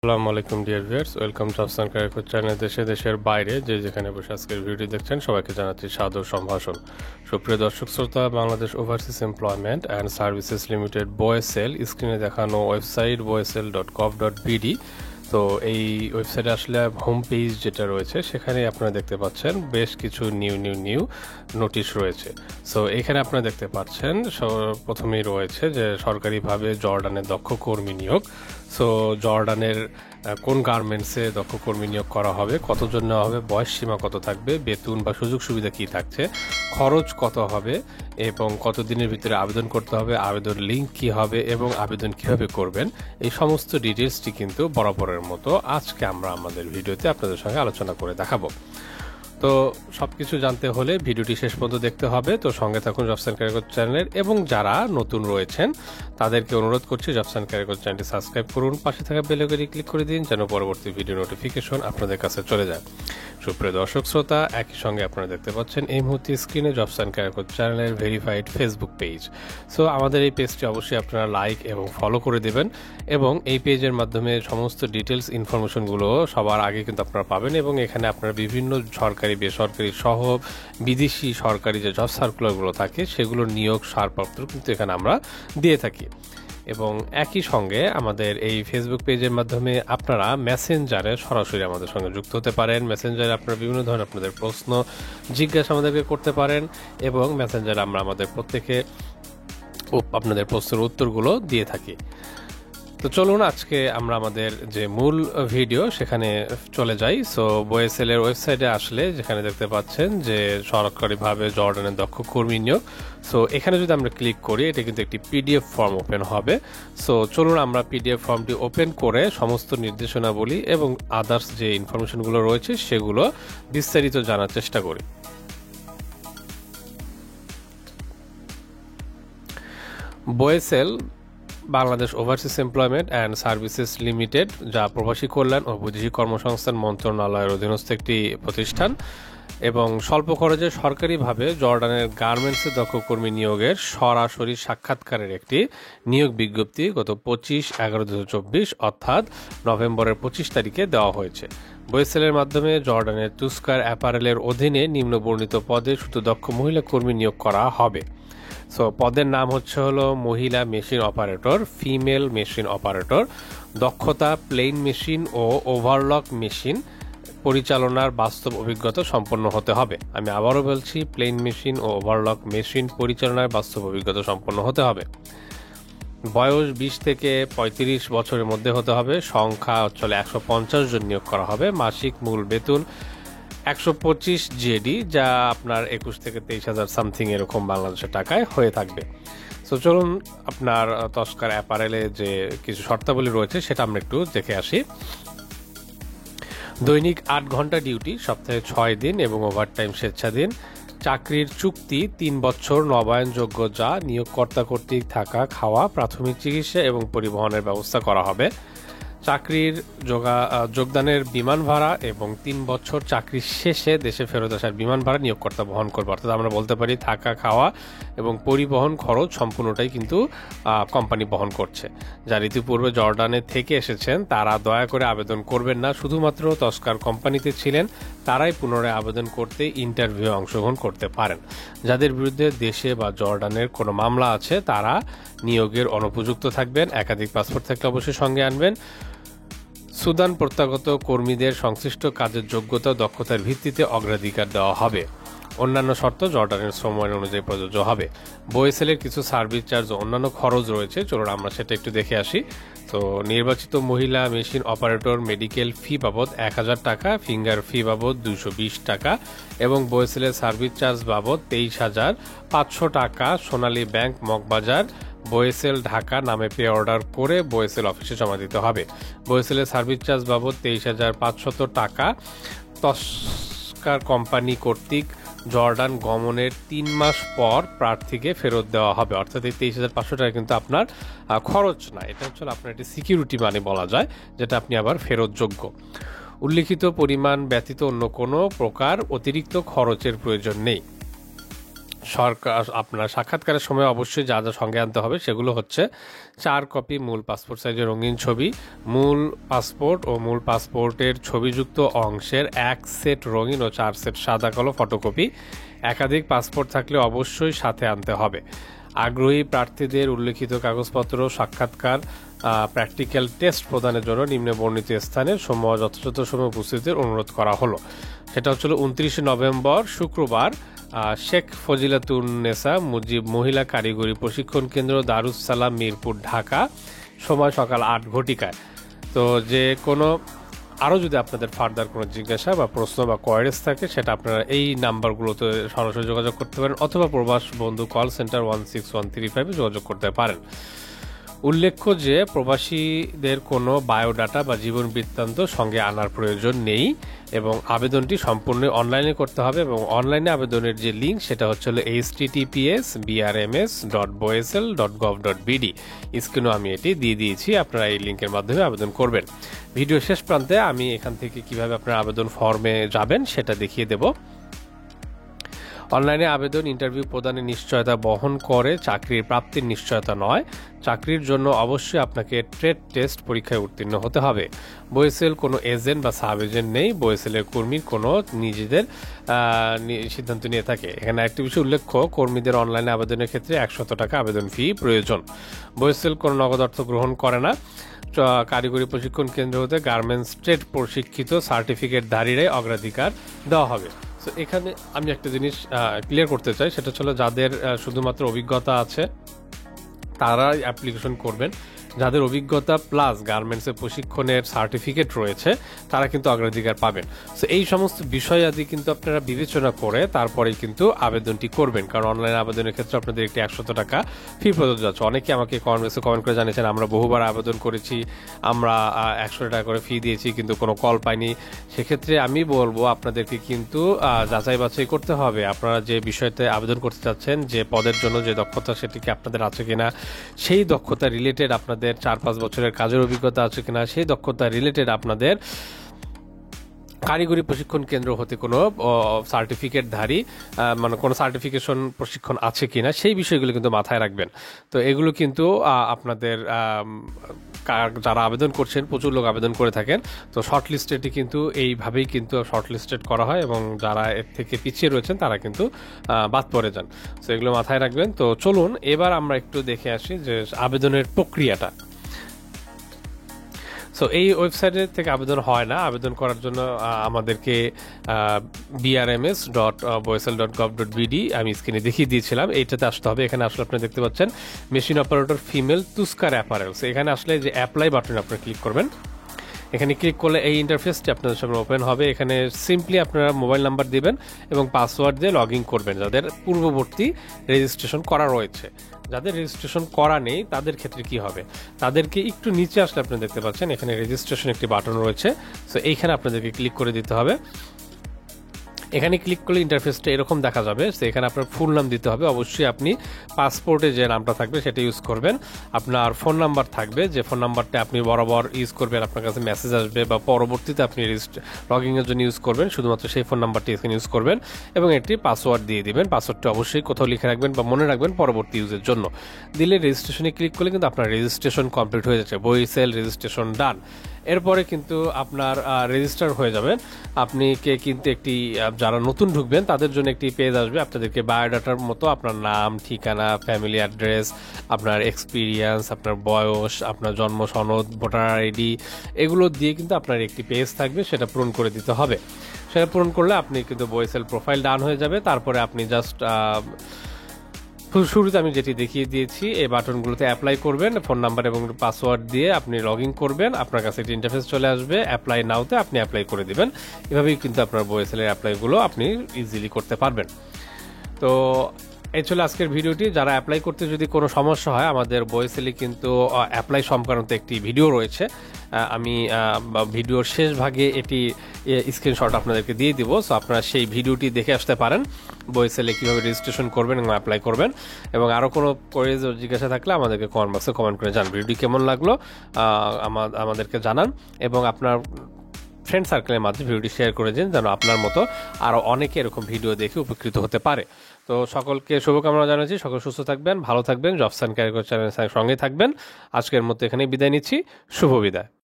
আসসালামু আলাইকুম dear viewers, welcome to Afsan কারিকুর চ্যানেল। দেশের বাইরে যে যেখানে বসে আজকের ভিডিওটি দেখছেন সবাইকে জানাচ্ছি সাদর সম্ভাষণ। সুপ্রিয় দর্শক শ্রোতা, Bangladesh overseas employment and services limited BOESL, স্ক্রিনে দেখানো ওয়েবসাইট boesel.gov.bd। তো এই ওয়েবসাইটে আসলে হোম পেজ যেটা রয়েছে সেখানে আপনারা দেখতে পাচ্ছেন বেশ কিছু নিউ নোটিশ রয়েছে। সো এখানে আপনারা দেখতে পাচ্ছেন প্রথমেই রয়েছে যে সরকারিভাবে জর্ডানের দক্ষ কর্মী নিয়োগ। সো জর্ডানের কোন গার্মেন্টসে দক্ষ কর্মী নিয়োগ করা হবে, কতজন নেওয়া হবে, বয়স সীমা কত থাকবে, বেতন বা সুযোগ সুবিধা কী থাকছে, খরচ কত হবে এবং কত দিনের ভিতরে আবেদন করতে হবে, আবেদন লিঙ্ক কী হবে এবং আবেদন কীভাবে করবেন, এই সমস্ত ডিটেলসটি কিন্তু বরাবরের মতো আজকে আমরা আমাদের ভিডিওতে আপনাদের সঙ্গে আলোচনা করে দেখাবো। তো সব কিছু জানতে হলে ভিডিওটি শেষ পর্যন্ত দেখতে হবে। তো সঙ্গে থাকুন জবসান কারিগর চ্যানেলের, এবং যারা নতুন রয়েছেন তাদেরকে অনুরোধ করছি জবসান কারিগর চ্যানেলটি সাবস্ক্রাইব করুন, পাশে থাকা বেল আইকনে ক্লিক করে দিন যেন পরবর্তী ভিডিও নোটিফিকেশন আপনাদের কাছে চলে যায়। সুপ্রিয় দর্শক শ্রোতা, একই সঙ্গে আপনারা দেখতে পাচ্ছেন এই মুহূর্তে স্ক্রিনে জবসান কারিগর চ্যানেলের ভেরিফাইড ফেসবুক পেজ। সো আমাদের এই পেজটি অবশ্যই আপনারা লাইক এবং ফলো করে দেবেন, এবং এই পেজের মাধ্যমে সমস্ত ডিটেলস ইনফরমেশনগুলো সবার আগে কিন্তু আপনারা পাবেন, এবং এখানে আপনারা বিভিন্ন সরকারি, বেসরকারি সহ বিদেশি সরকারি যে জব সার্কুলারগুলো থাকে সেগুলোর নিয়োগ সারপত্র কিন্তু এখানে আমরা দিয়ে থাকি। এবং একই সঙ্গে আমাদের এই ফেসবুক পেজের মাধ্যমে আপনারা মেসেঞ্জারে সরাসরি আমাদের সঙ্গে যুক্ত হতে পারেন। মেসেঞ্জারে আপনারা বিভিন্ন ধরনের আপনাদের প্রশ্ন জিজ্ঞাসা আমাদেরকে করতে পারেন, এবং মেসেঞ্জারে আমরা আমাদের প্রত্যেকে আপনাদের প্রশ্নের উত্তরগুলো দিয়ে থাকি। তো চলুন আজকে আমরা আমাদের যে মূল ভিডিও সেখানে চলে যাই। সো বোয়েসেলের ওয়েবসাইটে আসলে যেখানে দেখতে পাচ্ছেন যে সরকারিভাবে জর্ডানের দক্ষ কর্মী নিয়োগ, সো এখানে যদি আমরা ক্লিক করি এটা কিন্তু একটি পিডিএফ ফর্ম ওপেন হবে। সো চলুন আমরা পিডিএফ ফর্মটি ওপেন করে সমস্ত নির্দেশনাবলী এবং আদার্স যে ইনফরমেশনগুলো রয়েছে সেগুলো বিস্তারিত জানার চেষ্টা করি। BOESL Bangladesh overseas employment and services limited, যা প্রবাসী কল্যাণ ও বৈদেশিক কর্মসংস্থান মন্ত্রণালয়ের অধীনস্থ একটি প্রতিষ্ঠান, এবং স্বল্প খরচে সরকারিভাবে জর্ডানের গার্মেন্টসে দক্ষ কর্মী নিয়োগের সরাসরি সাক্ষাৎকারের একটি নিয়োগ বিজ্ঞপ্তি গত 25/11/2024 অর্থাৎ নভেম্বরের 25 তারিখে দেওয়া হয়েছে। বোয়েসেলের মাধ্যমে জর্ডানের তুস্কার অ্যাপারেলের অধীনে নিম্নবর্ণিত পদে শুধু দক্ষ মহিলা কর্মী নিয়োগ করা হবে। সো পদের নাম হলো মহিলা machine operator, female machine operator. দক্ষতা প্লেন মেশিন ও ওভারলক মেশিন পরিচালনার বাস্তব অভিজ্ঞতা সম্পন্ন হতে হবে। আমি আবারও বলছি, প্লেন মেশিন ও ওভারলক মেশিন পরিচালনার বাস্তব অভিজ্ঞতা সম্পন্ন হতে হবে। বয়স 20 থেকে 35 বছরের মধ্যে হতে হবে। সংখ্যা 150 জন নিয়োগ করা হবে। মাসিক মূল বেতন 125 জেডি, যা আপনার 21 থেকে 23,000 সামথিং এরকম বাংলাদেশের টাকায় হয়ে থাকবে। সো চলুন আপনার তস্কার অ্যাপারেলে যে কিছু শর্তাবলী রয়েছে সেটা আমরা একটু দেখে আসি। দৈনিক 8 ঘন্টা ডিউটি, সপ্তাহে 6 দিন এবং ওভারটাইম স্বেচ্ছাধীন। চাকরির চুক্তি 3 বছর নবায়নযোগ্য, যা নিয়োগকর্তা কর্তৃক থাকা, খাওয়া, প্রাথমিক চিকিৎসা এবং পরিবহনের ব্যবস্থা করা হবে। চাকরির যোগদানের বিমান ভাড়া এবং 3 বছর চাকরির শেষে দেশে ফেরত আসার বিমান ভাড়া নিয়োগকর্তা বহন করবে। অর্থাৎ আমরা বলতে পারি থাকা, খাওয়া এবং পরিবহন খরচ সম্পূর্ণটাই কিন্তু কোম্পানি বহন করছে। যারা ইতিপূর্বে জর্ডানে থেকে এসেছেন তারা দয়া করে আবেদন করবেন না। শুধুমাত্র তস্কার কোম্পানিতে ছিলেন তারাই পুনরায় আবেদন করতে ইন্টারভিউ অংশগ্রহণ করতে পারেন। যাদের বিরুদ্ধে দেশে বা জর্ডানের কোনো মামলা আছে তারা নিয়োগের অনুপযুক্ত থাকবেন। একাধিক পাসপোর্ট থাকলে অবশ্যই সঙ্গে আনবেন। সুদান প্রত্যাগত কর্মীদের সংশ্লিষ্ট কাজের যোগ্যতা ও দক্ষতার ভিত্তিতে অগ্রাধিকার দেওয়া হবে। অন্যান্য শর্ত জর্ডানের শ্রম আইন অনুযায়ী প্রযোজ্য হবে। বোয়েসেলের কিছু সার্ভিস চার্জ ও অন্যান্য খরচ রয়েছে, চলুন আমরা সেটা একটু দেখে আসি। তো নির্বাচিত মহিলা মেশিন অপারেটর মেডিকেল ফি বাবদ 1000 টাকা, ফিঙ্গার ফি বাবদ 220 টাকা এবং বোয়েসেলের সার্ভিস চার্জ বাবদ 23,500 টাকা সোনালী ব্যাংক, মগবাজার, বোয়েসেল, ঢাকা নামে পে অর্ডার করে বোয়েসেল অফিসে জমা দিতে হবে। বোয়েসেলের সার্ভিস চার্জ বাবদ 23,500 টাকা তস্কার কোম্পানি কর্তৃক জর্ডান গমনের 3 মাস পর প্রার্থীকে ফেরত দেওয়া হবে। অর্থাৎ এই 23,500 টাকা কিন্তু আপনার খরচ না, এটা আপনার একটি সিকিউরিটি মানি বলা যায়, যেটা আপনি আবার ফেরত যোগ্য। উল্লিখিত পরিমাণ ব্যতীত অন্য কোনো প্রকার অতিরিক্ত খরচের প্রয়োজন নেই। সরকার আপনার সাক্ষাৎকারের সময় অবশ্যই যা যা সঙ্গে আনতে হবে সেগুলো হচ্ছে 4 কপি মূল পাসপোর্ট সাইজের রঙিন ছবি, মূল পাসপোর্ট ও মূল পাসপোর্টের ছবিযুক্ত অংশের 1 সেট রঙিন ও 4 সেট সাদা কালো ফটোকপি। একাধিক পাসপোর্ট থাকলে অবশ্যই সাথে আনতে হবে। আগ্রহী প্রার্থীদের উল্লেখিত কাগজপত্র, সাক্ষাৎকার, প্র্যাকটিক্যাল টেস্ট প্রদানের জন্য নিম্নে বর্ণিত স্থানে যথাযথ সময় উপস্থিতির অনুরোধ করা হলো। সেটা হচ্ছিল 29 নভেম্বর শুক্রবার, শেখ ফজিলাতুন্নেসা মুজিব মহিলা কারিগরি প্রশিক্ষণ কেন্দ্র, দারুস সালাম, মিরপুর, ঢাকা। সময় সকাল 8 ঘটিকায়। তো যে কোনো আরও যদি আপনাদের ফার্দার কোনো জিজ্ঞাসা বা প্রশ্ন বা কোয়ারিজ থাকে সেটা আপনারা এই নাম্বারগুলোতে সরাসরি যোগাযোগ করতে পারেন, অথবা প্রবাস বন্ধু কল সেন্টার 16135-এ যোগাযোগ করতে পারেন। উল্লেখ্য যে প্রবাসীদের কোনো বায়োডাটা বা জীবন বৃত্তান্ত সঙ্গে আনার প্রয়োজন নেই এবং আবেদনটি সম্পূর্ণ অনলাইনে করতে হবে। এবং অনলাইনে আবেদনের যে লিঙ্ক সেটা হচ্ছে https://brms.boesl.gov.bd। স্ক্রিনেও আমি এটি দিয়ে দিয়েছি, আপনারা এই লিঙ্কের মাধ্যমে আবেদন করবেন। ভিডিও শেষ প্রান্তে আমি এখান থেকে কিভাবে আপনারা আবেদন ফর্মে যাবেন সেটা দেখিয়ে দেব। অনলাইনে আবেদন ইন্টারভিউ প্রদানের নিশ্চয়তা বহন করে, চাকরির প্রাপ্তির নিশ্চয়তা নয়। চাকরির জন্য অবশ্যই আপনাকে ট্রেড টেস্ট পরীক্ষায় উত্তীর্ণ হতে হবে। বয়েসেল কোনো এজেন্ট বা সাব এজেন্ট নেই। বয়েসেলের কর্মীর কোনো নিজেদের সিদ্ধান্ত নিয়ে থাকে। এখানে একটি বিষয় উল্লেখ্য, কর্মীদের অনলাইনে আবেদনের ক্ষেত্রে 100 টাকা আবেদন ফি প্রয়োজন। বয়েসেল কোনো নগদ অর্থ গ্রহণ করে না। কারিগরি প্রশিক্ষণ কেন্দ্র হতে গার্মেন্টস ট্রেড প্রশিক্ষিত সার্টিফিকেটধারীরাই অগ্রাধিকার দেওয়া হবে। তো এখানে আমি একটা জিনিস ক্লিয়ার করতে চাই, সেটা হলো যাদের শুধুমাত্র অভিজ্ঞতা আছে তারাই অ্যাপ্লিকেশন করবেন। যাদের অভিজ্ঞতা প্লাস গার্মেন্টসের প্রশিক্ষণের সার্টিফিকেট রয়েছে তারা কিন্তু অগ্রাধিকার পাবেন। সো এই সমস্ত বিষয় আদি কিন্তু আপনারা বিবেচনা করে তারপরেই কিন্তু আবেদনটি করবেন, কারণ অনলাইন আবেদনের ক্ষেত্রে আপনাদের একটি 100 টাকা ফি প্রযোজ্য আছে। অনেকে আমাকে কমেন্ট করে জানিয়েছেন আমরা বহুবার আবেদন করেছি, আমরা 100 টাকা করে ফি দিয়েছি কিন্তু কোনো কল পাইনি। সেক্ষেত্রে আমি বলবো আপনাদেরকে কিন্তু যাচাই বাছাই করতে হবে আপনারা যে বিষয়তে আবেদন করতে চাচ্ছেন, যে পদের জন্য যে দক্ষতা সেটিকে আপনাদের আছে কিনা, সেই দক্ষতা রিলেটেড আপনাদের 4-5 বছরের কাজের অভিজ্ঞতা আছে কিনা, সেই দক্ষতা রিলেটেড আপনাদের কারিগরি প্রশিক্ষণ কেন্দ্র হতে কোনো সার্টিফিকেটধারী মানে কোনো সার্টিফিকেশন প্রশিক্ষণ আছে কিনা, সেই বিষয়গুলো কিন্তু মাথায় রাখবেন। তো এগুলো কিন্তু আপনাদের যারা আবেদন করছেন, প্রচুর লোক আবেদন করে থাকেন, তো শর্ট লিস্টেডটি কিন্তু এইভাবেই কিন্তু শর্ট লিস্টেড করা হয় এবং যারা এর থেকে পিছিয়ে রয়েছেন তারা কিন্তু বাদ পড়ে যান। তো এগুলো মাথায় রাখবেন। তো চলুন এবার আমরা একটু দেখে আসি যে আবেদনের প্রক্রিয়াটা। সো এই ওয়েবসাইটে থেকে আবেদন হয় না। আবেদন করার জন্য আমাদেরকে brms.boesl.gov.bd আমি স্ক্রিনে দেখিয়ে দিয়েছিলাম, এইটাতে আসতে হবে। এখানে আসলে আপনি দেখতে পাচ্ছেন মেশিন অপারেটর ফিমেল তুস্কার অ্যাপারেলস। এখানে আসলে যে অ্যাপ্লাই বাটন আপনি ক্লিক করবেন, এখানে ক্লিক করলে এই ইন্টারফেসটি আপনাদের সামনে ওপেন হবে। এখানে সিম্পলি আপনারা মোবাইল নাম্বার দিবেন এবং পাসওয়ার্ড দিয়ে লগ ইন করবেন যাদের পূর্ববর্তী রেজিস্ট্রেশন করা রয়েছে। যাদের রেজিস্ট্রেশন করা নেই তাদের ক্ষেত্রে কি হবে, তাদেরকে একটু নিচে আসলে আপনি দেখতে পাচ্ছেন এখানে রেজিস্ট্রেশন একটি বাটন রয়েছে। সো এইখানে আপনাদেরকে ক্লিক করে দিতে হবে। এখানে ক্লিক করলে ইন্টারফেসটা এরকম দেখা যাবে। তো এখানে আপনার ফুল নাম দিতে হবে, অবশ্যই আপনি পাসপোর্টে যে নামটা থাকবে সেটা ইউজ করবেন। আপনার ফোন নাম্বার থাকবে, যে ফোন নাম্বারটা আপনি বরাবর ইউজ করবেন, আপনার কাছে মেসেজ আসবে বা পরবর্তীতে আপনি লগইনের জন্য ইউজ করবেন, শুধুমাত্র সেই ফোন নাম্বারটি এখানে ইউজ করবেন এবং একটি পাসওয়ার্ড দিয়ে দিবেন। পাসওয়ার্ডটা অবশ্যই কোথাও লিখে রাখবেন বা মনে রাখবেন পরবর্তী ইউজের জন্য। দিলে রেজিস্ট্রেশনে ক্লিক করলে কিন্তু আপনার রেজিস্ট্রেশন কমপ্লিট হয়ে যাচ্ছে, বয়েসেল রেজিস্ট্রেশন ডান। এরপরে কিন্তু আপনার রেজিস্টার হয়ে যাবেন। আপনি কিন্তু একটি যারা নতুন ঢুকবেন তাদের জন্য একটি পেজ আসবে, আপনাদেরকে বায়োডাটার মতো আপনার নাম, ঠিকানা, ফ্যামিলি অ্যাড্রেস, আপনার এক্সপিরিয়েন্স, আপনার বয়স, আপনার জন্ম সনদ, ভোটার আইডি, এগুলো দিয়ে কিন্তু আপনার একটি পেজ থাকবে, সেটা পূরণ করে দিতে হবে। সেটা পূরণ করলে আপনি কিন্তু বয়েসেল প্রোফাইল ডান হয়ে যাবে। তারপরে আপনি জাস্ট শুরুতে আমি যেটি দেখিয়ে দিয়েছি এই বাটনগুলোতে অ্যাপ্লাই করবেন, ফোন নাম্বার এবং পাসওয়ার্ড দিয়ে আপনি লগ ইন করবেন, আপনার কাছে একটি ইন্টারফেস চলে আসবে, অ্যাপ্লাই নাওতে আপনি অ্যাপ্লাই করে দিবেন। এভাবেই কিন্তু আপনার বয়েসেলের অ্যাপ্লাইগুলো আপনি ইজিলি করতে পারবেন। তো এই ছিল আজকের ভিডিওটি। যারা অ্যাপ্লাই করতে যদি কোনো সমস্যা হয়, আমাদের বয়েসেলে কিন্তু অ্যাপ্লাই সংক্রান্ত একটি ভিডিও রয়েছে, আমি ভিডিওর শেষ ভাগে এটি স্ক্রিনশট আপনাদেরকে দিয়ে দিব। সো আপনারা সেই ভিডিওটি দেখে আসতে পারেন, বয়েসেলে কীভাবে রেজিস্ট্রেশন করবেন এবং অ্যাপ্লাই করবেন। এবং আরও কোনো কোয়েরিজ জিজ্ঞাসা থাকলে আমাদেরকে কমেন্ট বক্সে কমেন্ট করে জানান। ভিডিওটি কেমন লাগলো আমাদেরকে জানান এবং আপনার ফ্রেন্ড সার্কেলের মাধ্যমে ভিডিওটি শেয়ার করে দিন, যেন আপনার মতো আরও অনেকে এরকম ভিডিও দেখে উপকৃত হতে পারে। তো সকলকে শুভকামনা জানাচ্ছি, সকল সুস্থ থাকবেন, ভালো থাকবেন, জবস অ্যান্ড ক্যারিয়ার কোচ চ্যানেলের সঙ্গে থাকবেন। আজকের মতো এখানেই বিদায় নিচ্ছি, শুভ বিদায়।